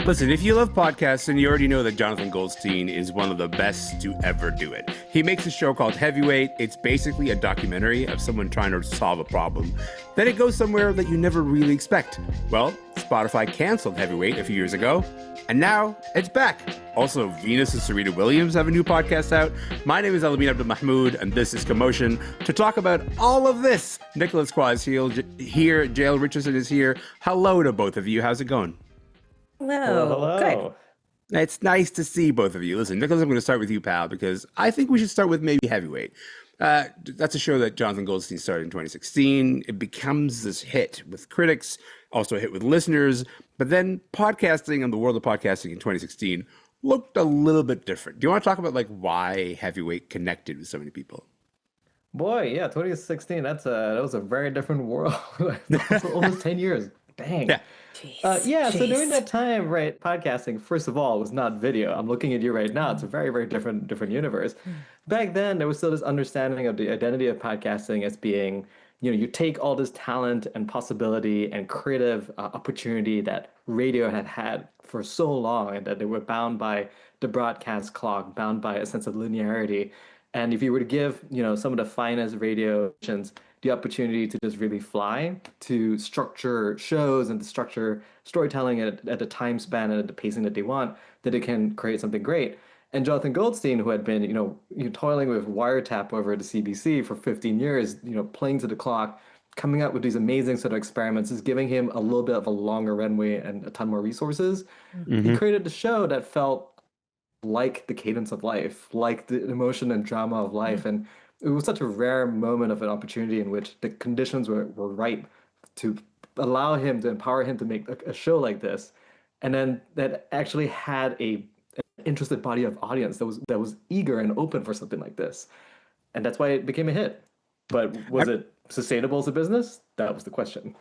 Listen, if you love podcasts, then you already know that Jonathan Goldstein is one of the best to ever do it. He makes a show called Heavyweight. It's basically a documentary of someone trying to solve a problem. Then it goes somewhere that you never really expect. Well, Spotify canceled Heavyweight a few years ago, and now it's back. Also, Venus and Serena Williams have a new podcast out. My name is Elamin Abdelmahmoud, and this is Commotion. To talk about all of this, Nicholas Quah is here. Jael Richardson is here. Hello to both of you. How's it going? Hello. Good. It's nice to see both of you. Listen, Nicholas, I'm going to start with you, pal, because I think we should start with maybe Heavyweight. That's a show that Jonathan Goldstein started in 2016. It becomes this hit with critics, also a hit with listeners. But then podcasting and the world of podcasting in 2016 looked a little bit different. Do you want to talk about like why Heavyweight connected with so many people? Boy, yeah, 2016, that was a very different world. That was almost 10 years. Dang. Yeah. So during that time, right, podcasting, first of all, was not video. I'm looking at you right now. It's a very, very different universe. Back then, there was still this understanding of the identity of podcasting as being, you take all this talent and possibility and creative opportunity that radio had for so long, and that they were bound by the broadcast clock, bound by a sense of linearity. And if you were to give, some of the finest radio stations the opportunity to just really fly, to structure shows and to structure storytelling at the time span and at the pacing that they want, that it can create something great. And Jonathan Goldstein, who had been, toiling with wiretap over at the CBC for 15 years, playing to the clock, coming up with these amazing sort of experiments, is giving him a little bit of a longer runway and a ton more resources. Mm-hmm. He created a show that felt like the cadence of life, like the emotion and drama of life. Mm-hmm. And it was such a rare moment of an opportunity in which the conditions were ripe to allow him, to empower him to make a show like this. And then that actually had an interested body of audience that was eager and open for something like this. And that's why it became a hit. But was it sustainable as a business? That was the question.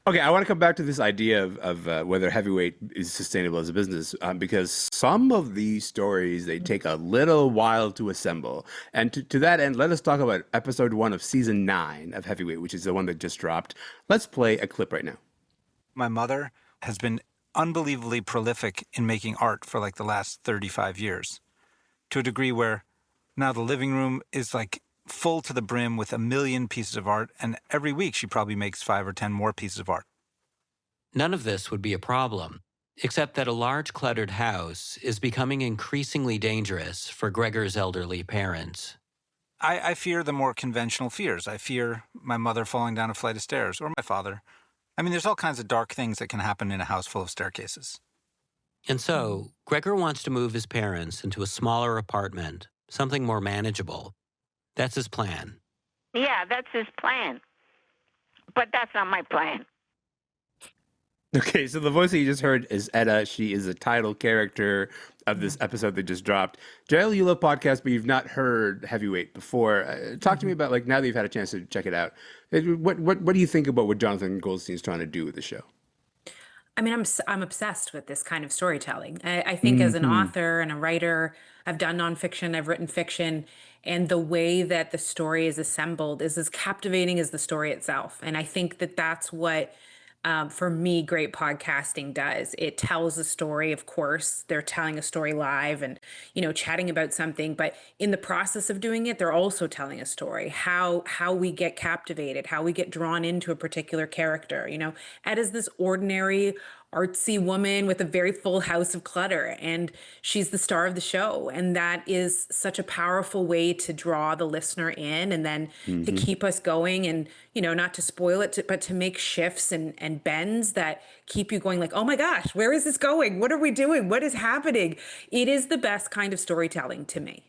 Okay, I want to come back to this idea of whether Heavyweight is sustainable as a business, because some of these stories, they take a little while to assemble. And to that end, let us talk about episode 1 of season 9 of Heavyweight, which is the one that just dropped. Let's play a clip right now. My mother has been unbelievably prolific in making art for like the last 35 years, to a degree where now the living room is like full to the brim with 1 million pieces of art, and every week she probably makes 5 or 10 more pieces of art. None of this would be a problem, except that a large cluttered house is becoming increasingly dangerous for Gregor's elderly parents. I fear the more conventional fears. I fear my mother falling down a flight of stairs, or my father. I mean, there's all kinds of dark things that can happen in a house full of staircases. And so, Gregor wants to move his parents into a smaller apartment, something more manageable. That's his plan. Yeah, that's his plan. But that's not my plan. Okay, so the voice that you just heard is Etta. She is a title character of this episode that just dropped. Jael, you love podcasts, but you've not heard Heavyweight before. Talk to me about, like, now that you've had a chance to check it out, what do you think about what Jonathan Goldstein's trying to do with the show? I mean, I'm obsessed with this kind of storytelling. I think as an author and a writer, I've done nonfiction, I've written fiction, and the way that the story is assembled is as captivating as the story itself. And I think that that's what, for me, great podcasting does. It tells a story. Of course, they're telling a story live and, chatting about something, but in the process of doing it, they're also telling a story, how we get captivated, how we get drawn into a particular character. Ed is this ordinary, artsy woman with a very full house of clutter, and she's the star of the show. And that is such a powerful way to draw the listener in, and then to keep us going, and, not to spoil it, but to make shifts and bends that keep you going like, oh my gosh, where is this going? What are we doing? What is happening? It is the best kind of storytelling to me.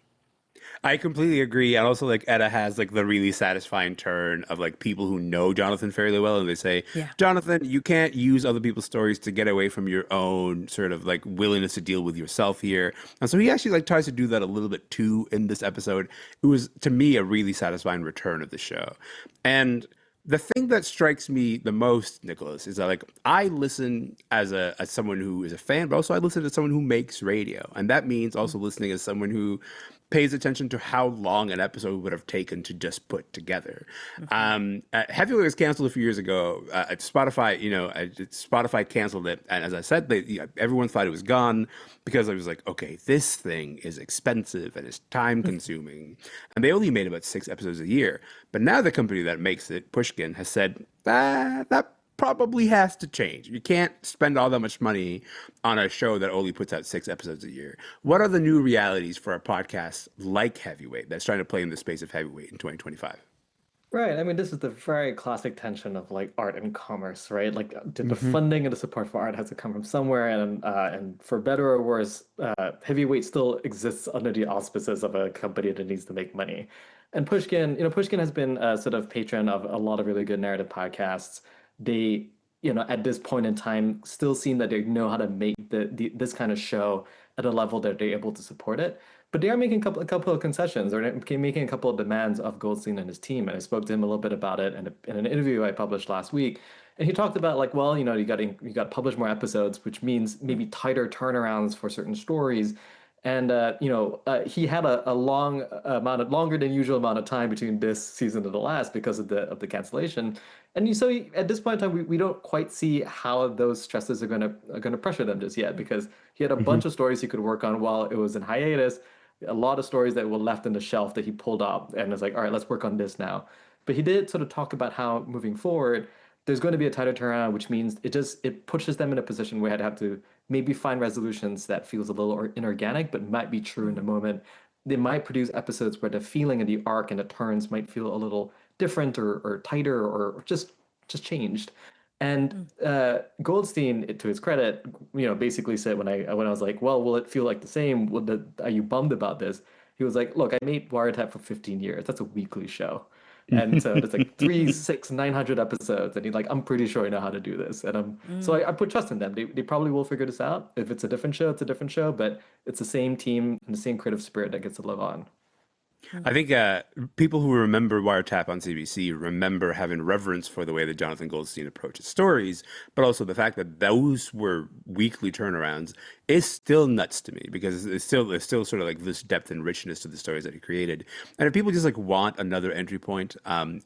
I completely agree. And also, like, Etta has like the really satisfying turn of like people who know Jonathan fairly well, and they say, Jonathan, you can't use other people's stories to get away from your own sort of like willingness to deal with yourself here. And so he actually like tries to do that a little bit too in this episode. It was, to me, a really satisfying return of the show. And the thing that strikes me the most, Nicholas, is that like I listen as someone who is a fan, but also I listen to someone who makes radio. And that means also listening as someone who pays attention to how long an episode would have taken to just put together. Heavyweight was canceled a few years ago. Spotify, Spotify canceled it, and as I said, everyone thought it was gone because I was like, okay, this thing is expensive and it's time consuming, and they only made about 6 episodes a year. But now the company that makes it, Pushkin, has said that probably has to change. You can't spend all that much money on a show that only puts out 6 episodes a year. What are the new realities for a podcast like Heavyweight that's trying to play in the space of Heavyweight in 2025? Right. I mean, this is the very classic tension of like art and commerce, right? Like the funding and the support for art has to come from somewhere, and for better or worse, Heavyweight still exists under the auspices of a company that needs to make money. And Pushkin has been a sort of patron of a lot of really good narrative podcasts. They, at this point in time, still seem that they know how to make this kind of show at a level that they're able to support it. But they are making a couple of concessions, or making a couple of demands of Goldstein and his team. And I spoke to him a little bit about it in an interview I published last week. And he talked about like, well, you got to publish more episodes, which means maybe tighter turnarounds for certain stories. And he had a longer than usual amount of time between this season and the last because of the cancellation. And so at this point in time, we don't quite see how those stresses are gonna pressure them just yet, because he had a bunch of stories he could work on while it was in hiatus. A lot of stories that were left in the shelf that he pulled up and was like, all right, let's work on this now. But he did sort of talk about how moving forward, there's going to be a tighter turnaround, which means it pushes them in a position where I'd have to maybe find resolutions that feels a little inorganic, but might be true in the moment. They might produce episodes where the feeling and the arc and the turns might feel a little different or tighter or just changed. And Goldstein, to his credit, basically said when I was like, well, will it feel like the same? Are you bummed about this? He was like, look, I made Wiretap for 15 years. That's a weekly show. And so it's like 3, 6, 900 episodes. And he's like, I'm pretty sure I know how to do this. And so I put trust in them. They probably will figure this out. If it's a different show, it's a different show. But it's the same team and the same creative spirit that gets to live on. I think people who remember Wiretap on CBC remember having reverence for the way that Jonathan Goldstein approaches stories, but also the fact that those were weekly turnarounds is still nuts to me, because there's still sort of like this depth and richness to the stories that he created. And if people just like want another entry point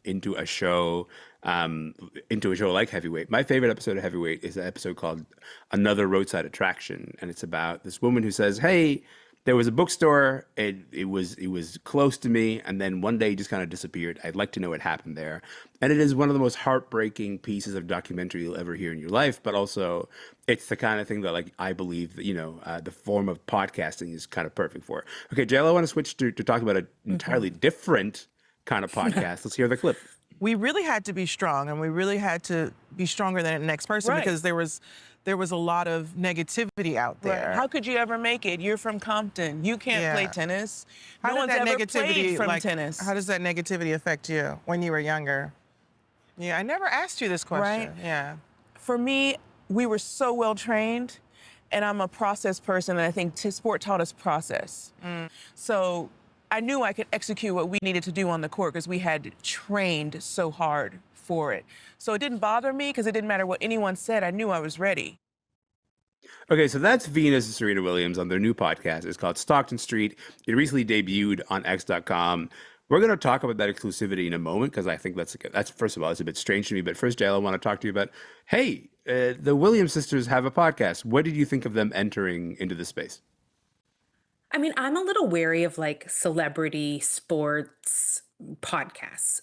into a show like Heavyweight, my favorite episode of Heavyweight is an episode called Another Roadside Attraction, and it's about this woman who says, hey, there was a bookstore. It was close to me, and then one day it just kind of disappeared. I'd like to know what happened there. And it is one of the most heartbreaking pieces of documentary you'll ever hear in your life. But also, it's the kind of thing that, like, I believe that, the form of podcasting is kind of perfect for. Okay, Jael, I want to switch to talk about an entirely different kind of podcast. Let's hear the clip. We really had to be strong, and we really had to be stronger than the next person, because there was a lot of negativity out there. Right. How could you ever make it? You're from Compton. You can't play tennis. How No did one's that ever played negativity from tennis. How does that negativity affect you when you were younger? Yeah, I never asked you this question. Right. Yeah. For me, we were so well trained, and I'm a process person, and I think sport taught us process. So I knew I could execute what we needed to do on the court because we had trained so hard for it. So it didn't bother me because it didn't matter what anyone said. I knew I was ready. Okay, so that's Venus and Serena Williams on their new podcast. It's called Stockton Street. It recently debuted on X.com. We're going to talk about that exclusivity in a moment, because I think that's first of all, it's a bit strange to me. But first, Jael, I want to talk to you about, hey, the Williams sisters have a podcast. What did you think of them entering into this space? I mean, I'm a little wary of like celebrity sports podcasts.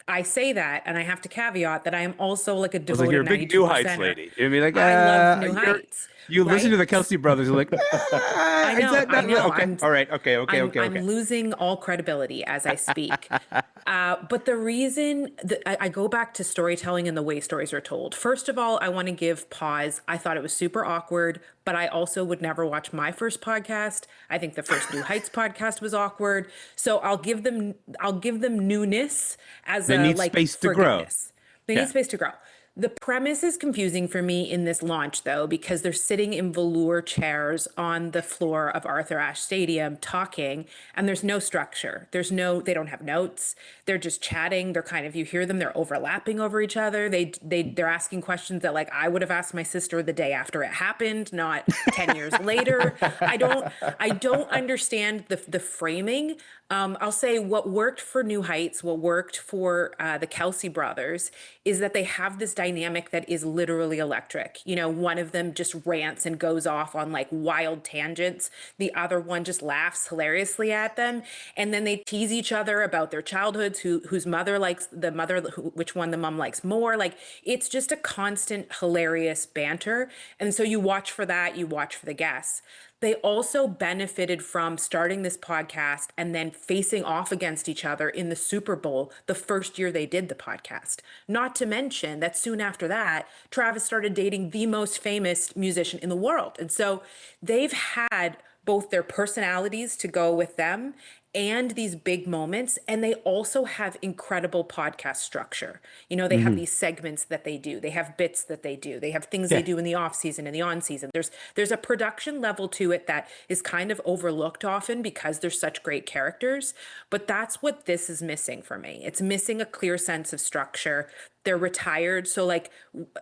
I say that, and I have to caveat that I am also like a devoted you're a big New Heights 92%er. lady. I mean, like, I love New Heights. You listen to right? the Kelsey brothers, you're like, I know. Okay, all right, okay. I'm losing all credibility as I speak. But the reason that I go back to storytelling and the way stories are told. First of all, I want to give pause. I thought it was super awkward, but I also would never watch my first podcast. I think the first New Heights podcast was awkward. So I'll give them newness as they need space to grow. They need space to grow. The premise is confusing for me in this launch, though, because they're sitting in velour chairs on the floor of Arthur Ashe Stadium talking, and there's no structure. They don't have notes. They're just chatting. They're kind of, you hear them, they're overlapping over each other. They're asking questions that, like, I would have asked my sister the day after it happened, not 10 years later. I don't understand the framing. I'll say what worked for New Heights, what worked for the Kelsey brothers, is that they have this dynamic that is literally electric. You know, one of them just rants and goes off on like wild tangents. The other one just laughs hilariously at them. And then they tease each other about their childhoods, whose mother likes the mother, which one the mom likes more. Like, it's just a constant hilarious banter. And so you watch for that, you watch for the guests. They also benefited from starting this podcast and then facing off against each other in the Super Bowl the first year they did the podcast. Not to mention that soon after that, Travis started dating the most famous musician in the world. And so they've had both their personalities to go with them and these big moments. And they also have incredible podcast structure. You know, they have these segments that they do. They have bits that they do. They have things they do in the off season and the on season. There's a production level to it that is kind of overlooked often because they're such great characters. But that's what this is missing for me. It's missing a clear sense of structure. They're retired. So, like,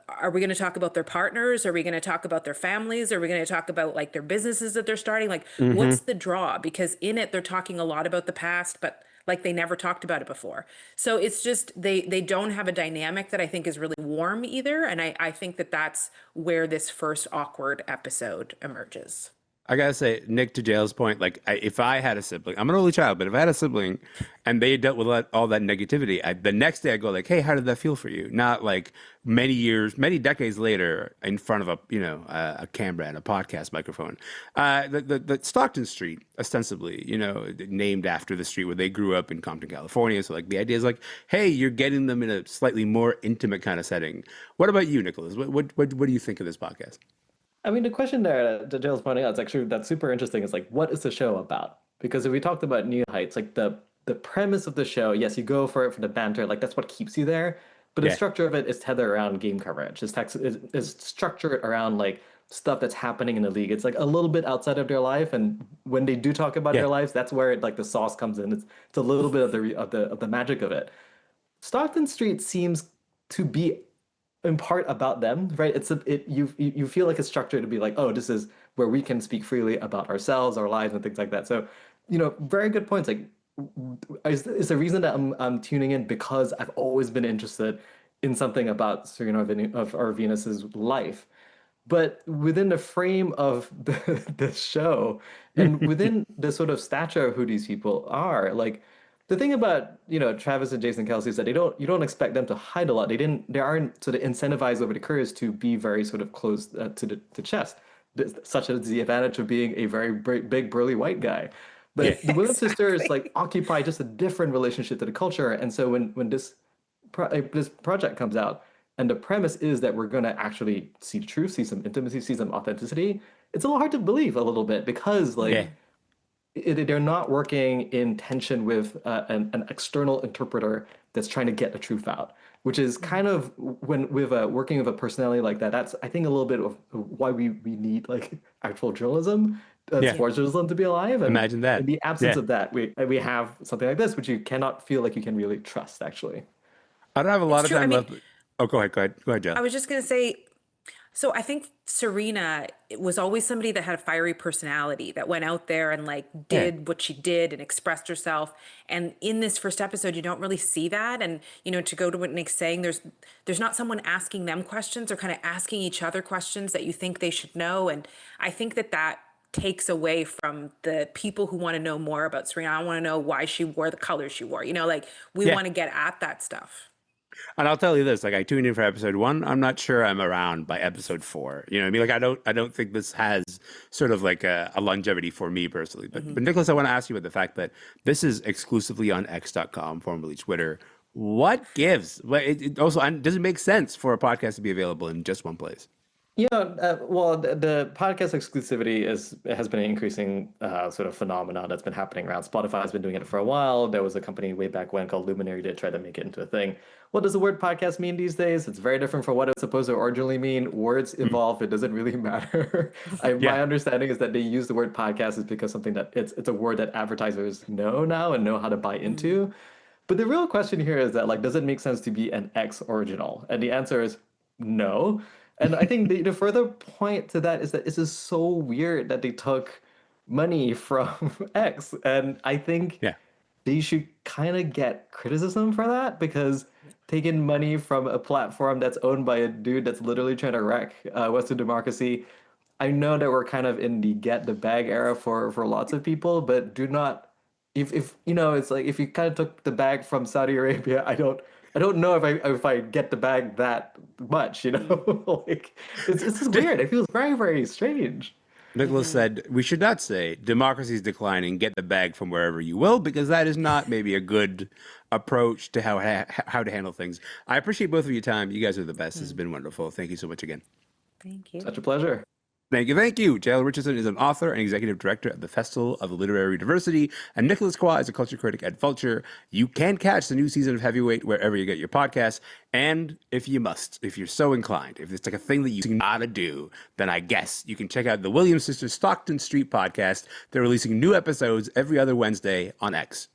are we going to talk about their partners? Are we going to talk about their families? Are we going to talk about like their businesses that they're starting? Like, what's the draw? Because in it, they're talking a lot about the past, but like they never talked about it before. So it's just, they don't have a dynamic that I think is really warm either. And I think that that's where this first awkward episode emerges. I gotta say, Nick, to Jael's point, like, if I had a sibling, I'm an only child, but if I had a sibling and they dealt with all that negativity, the next day I go like, hey, how did that feel for you? Not like many decades later in front of a camera and a podcast microphone. The Stockton Street, ostensibly, named after the street where they grew up in Compton, California. So like the idea is like, hey, you're getting them in a slightly more intimate kind of setting. What about you, Nicholas? What do you think of this podcast? I mean, the question there that Jael's pointing out is actually that's super interesting. Is like, what is the show about? Because if we talked about New Heights, like the premise of the show, yes, you go for it for the banter, like that's what keeps you there. But the structure of it is tethered around game coverage. It's structured around like stuff that's happening in the league. It's like a little bit outside of their life, and when they do talk about their lives, that's where like the sauce comes in. It's a little bit of the magic of it. Stockton Street seems to be in part about them, right? You feel like it's structured to be like, oh, this is where we can speak freely about ourselves, our lives, and things like that. So, very good points. Like, is the reason that I'm tuning in because I've always been interested in something about Serena or Venus's life, but within the frame of the show and within the sort of stature of who these people are, like. The thing about Travis and Jason Kelsey is that you don't expect them to hide a lot. They aren't sort of incentivized over the careers to be very sort of close to the chest, such as the advantage of being a very big burly white guy. But the Williams sisters like occupy just a different relationship to the culture, and so when this project comes out and the premise is that we're going to actually see the truth, see some intimacy, see some authenticity, it's a little hard to believe a little bit because like. Yeah. They're not working in tension with an external interpreter that's trying to get the truth out, which is kind of working with a personality like that. That's, I think, a little bit of why we need like actual journalism, sports journalism to be alive. And imagine that. In the absence of that, we have something like this, which you cannot feel like you can really trust, actually. I don't have a lot of time left. Oh, go ahead, Jael. I was just going to say, so I think Serena was always somebody that had a fiery personality that went out there and like did what she did and expressed herself. And in this first episode, you don't really see that. And, to go to what Nick's saying, there's not someone asking them questions or kind of asking each other questions that you think they should know. And I think that takes away from the people who want to know more about Serena. I want to know why she wore the colors she wore, we want to get at that stuff. And I'll tell you this, like I tuned in for episode 1. I'm not sure I'm around by episode 4. You know what I mean? Like I don't think this has sort of like a longevity for me personally. But Nicholas, I want to ask you about the fact that this is exclusively on X.com, formerly Twitter. What gives? It also does it make sense for a podcast to be available in just one place? Well, the podcast exclusivity has been an increasing sort of phenomenon that's been happening around. Spotify has been doing it for a while. There was a company way back when called Luminary that tried to make it into a thing. What does the word podcast mean these days? It's very different from what it's supposed to originally mean. Words evolve. It doesn't really matter. My understanding is that they use the word podcast is because something that it's a word that advertisers know now and know how to buy into. But the real question here is that, like, does it make sense to be an X original? And the answer is no. And I think the further point to that is that this is so weird that they took money from X. And I think they should kind of get criticism for that, because taking money from a platform that's owned by a dude that's literally trying to wreck Western democracy. I know that we're kind of in the get the bag era for lots of people, but do not, if you know, it's like if you kind of took the bag from Saudi Arabia, I don't know if I get the bag that much, you know. Like it's just weird. It feels very, very strange. Nicholas said we should not say democracy is declining, get the bag from wherever you will, because that is not maybe a good approach to how to handle things. I appreciate both of your time. You guys are the best. This has been wonderful. Thank you so much again. Thank you. Such a pleasure. Thank you, thank you. Jael Richardson is an author and executive director at the Festival of Literary Diversity, and Nicholas Quah is a culture critic at Vulture. You can catch the new season of Heavyweight wherever you get your podcasts, and if you're so inclined, if it's like a thing that you gotta do, then I guess you can check out the Williams sisters' Stockton Street podcast. They're releasing new episodes every other Wednesday on X.